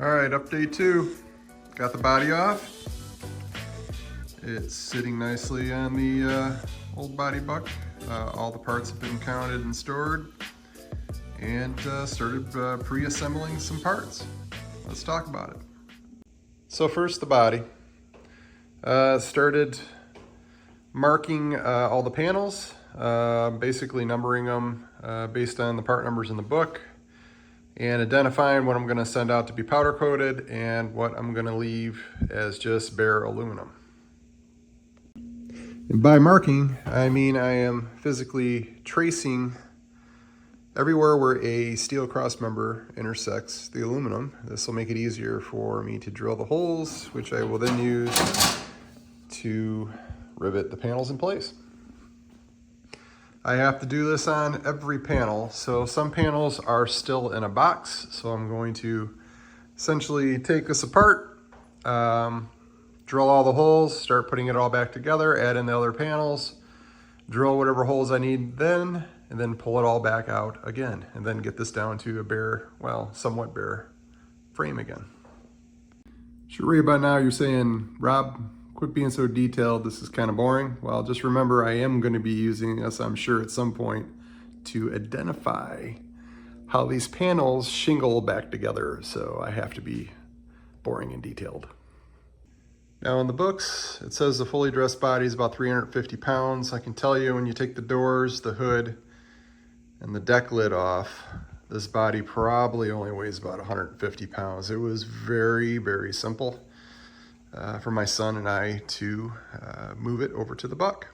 All right, update 2. Got the body off. It's sitting nicely on the old body buck. All the parts have been counted and stored, and started pre-assembling some parts. Let's talk about it. So first, the body. Started marking all the panels, basically numbering them based on the part numbers in the book, and identifying what I'm going to send out to be powder coated and what I'm going to leave as just bare aluminum. And by marking, I mean I am physically tracing everywhere where a steel crossmember intersects the aluminum. This will make it easier for me to drill the holes, which I will then use to rivet the panels in place. I have to do this on every panel. So some panels are still in a box. So I'm going to essentially take this apart, drill all the holes, start putting it all back together, add in the other panels, drill whatever holes I need then, and then pull it all back out again, and then get this down to a bare, well, somewhat bare frame again. Sure, right about now you're saying, Rob, quit being so detailed, this is kind of boring. Well, just remember I am going to be using this, I'm sure at some point, to identify how these panels shingle back together, so I have to be boring and detailed. Now in the books, it says the fully dressed body is about 350 pounds. I can tell you when you take the doors, the hood, and the deck lid off, this body probably only weighs about 150 pounds. It was very, very simple for my son and I to move it over to the buck.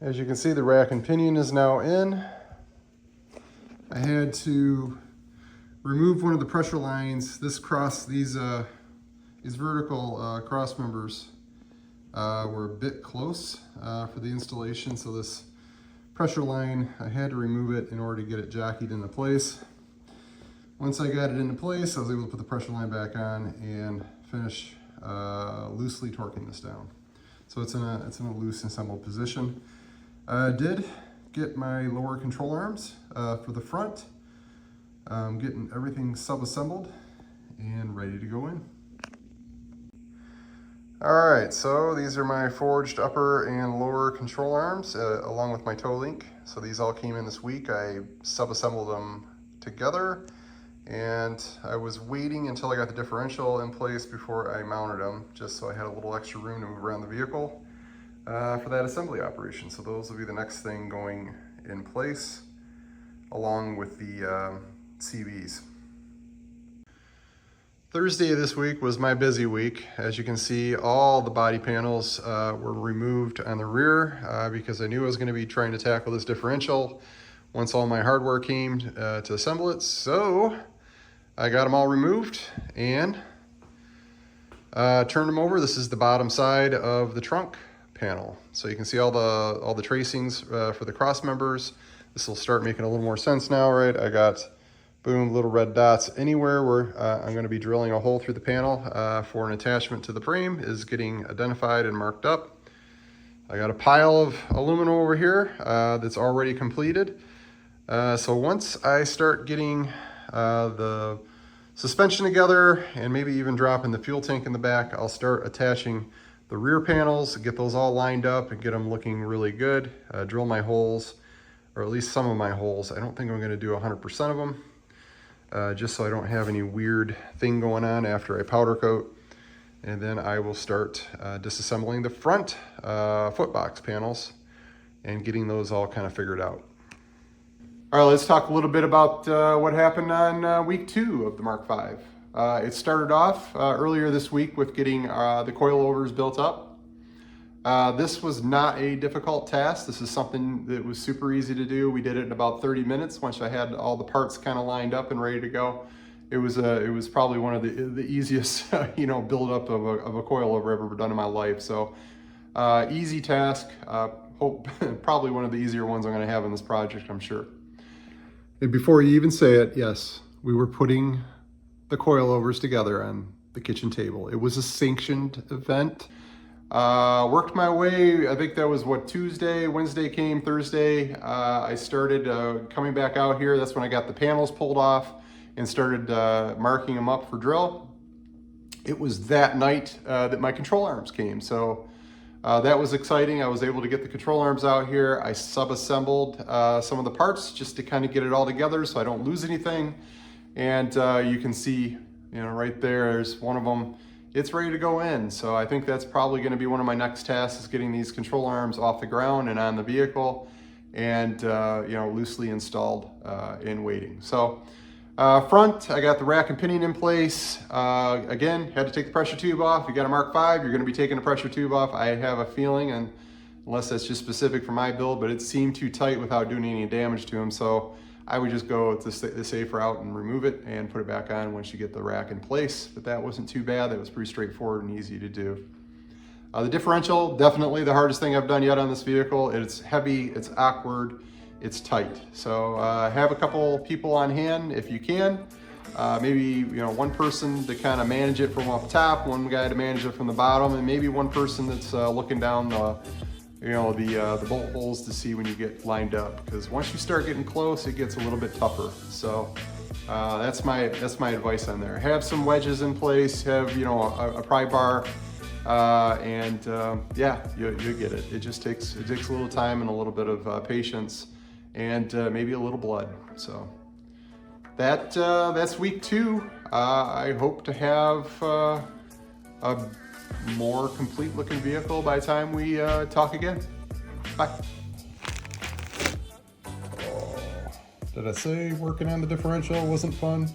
As you can see, the rack and pinion is now in. I had to remove one of the pressure lines. These vertical cross members were a bit close for the installation, so this pressure line, I had to remove it in order to get it jockeyed into place. Once I got it into place, I was able to put the pressure line back on and finish loosely torquing this down. So it's in a loose assembled position. I did get my lower control arms for the front, getting everything sub-assembled and ready to go in. All right, so these are my forged upper and lower control arms along with my toe link. So these all came in this week. I sub-assembled them together, and I was waiting until I got the differential in place before I mounted them, just so I had a little extra room to move around the vehicle for that assembly operation. So those will be the next thing going in place along with the CVs. Thursday of this week was my busy week. As you can see, all the body panels were removed on the rear because I knew I was going to be trying to tackle this differential once all my hardware came to assemble it. So I got them all removed and turned them over. This is the bottom side of the trunk panel. So you can see all the tracings for the cross members. This will start making a little more sense now, right? I got boom, little red dots anywhere where I'm going to be drilling a hole through the panel for an attachment to the frame is getting identified and marked up. I got a pile of aluminum over here that's already completed. So once I start getting the suspension together and maybe even dropping the fuel tank in the back, I'll start attaching the rear panels, get those all lined up and get them looking really good. Drill my holes, or at least some of my holes. I don't think I'm going to do 100% of them. Just so I don't have any weird thing going on after I powder coat. And then I will start disassembling the front footbox panels and getting those all kind of figured out. All right, let's talk a little bit about what happened on week 2 of the Mark V. It started off earlier this week with getting the coilovers built up. This was not a difficult task. This is something that was super easy to do. We did it in about 30 minutes once I had all the parts kind of lined up and ready to go. It was probably one of the easiest build up of a coilover I've ever done in my life. So easy task. Hope probably one of the easier ones I'm going to have in this project, I'm sure. And before you even say it, yes, we were putting the coilovers together on the kitchen table. It was a sanctioned event. Worked my way, I think that was what, Tuesday, Wednesday came, Thursday. I started coming back out here. That's when I got the panels pulled off and started marking them up for drill. It was that night that my control arms came. So that was exciting. I was able to get the control arms out here. I sub-assembled some of the parts just to kind of get it all together so I don't lose anything. And you can see, right there's one of them. It's ready to go in. So I think that's probably going to be one of my next tasks, is getting these control arms off the ground and on the vehicle, and loosely installed in waiting. So front, I got the rack and pinion in place. Again, had to take the pressure tube off. You got a Mark 5, you're going to be taking the pressure tube off. I have a feeling, and unless that's just specific for my build, but it seemed too tight without doing any damage to them. So I would just go the safe route and remove it and put it back on once you get the rack in place. But that wasn't too bad. That was pretty straightforward and easy to do. The differential, definitely the hardest thing I've done yet on this vehicle. It's heavy, it's awkward, it's tight. So have a couple people on hand if you can. Maybe one person to kind of manage it from up top, one guy to manage it from the bottom, and maybe one person that's looking down the bolt holes to see when you get lined up, because once you start getting close, it gets a little bit tougher. So that's my advice on there. Have some wedges in place, have a pry bar, and yeah, you'll get it. It just takes a little time and a little bit of patience, and maybe a little blood. So that's week 2. I hope to have a more complete looking vehicle by the time we talk again. Bye. Oh, did I say working on the differential wasn't fun?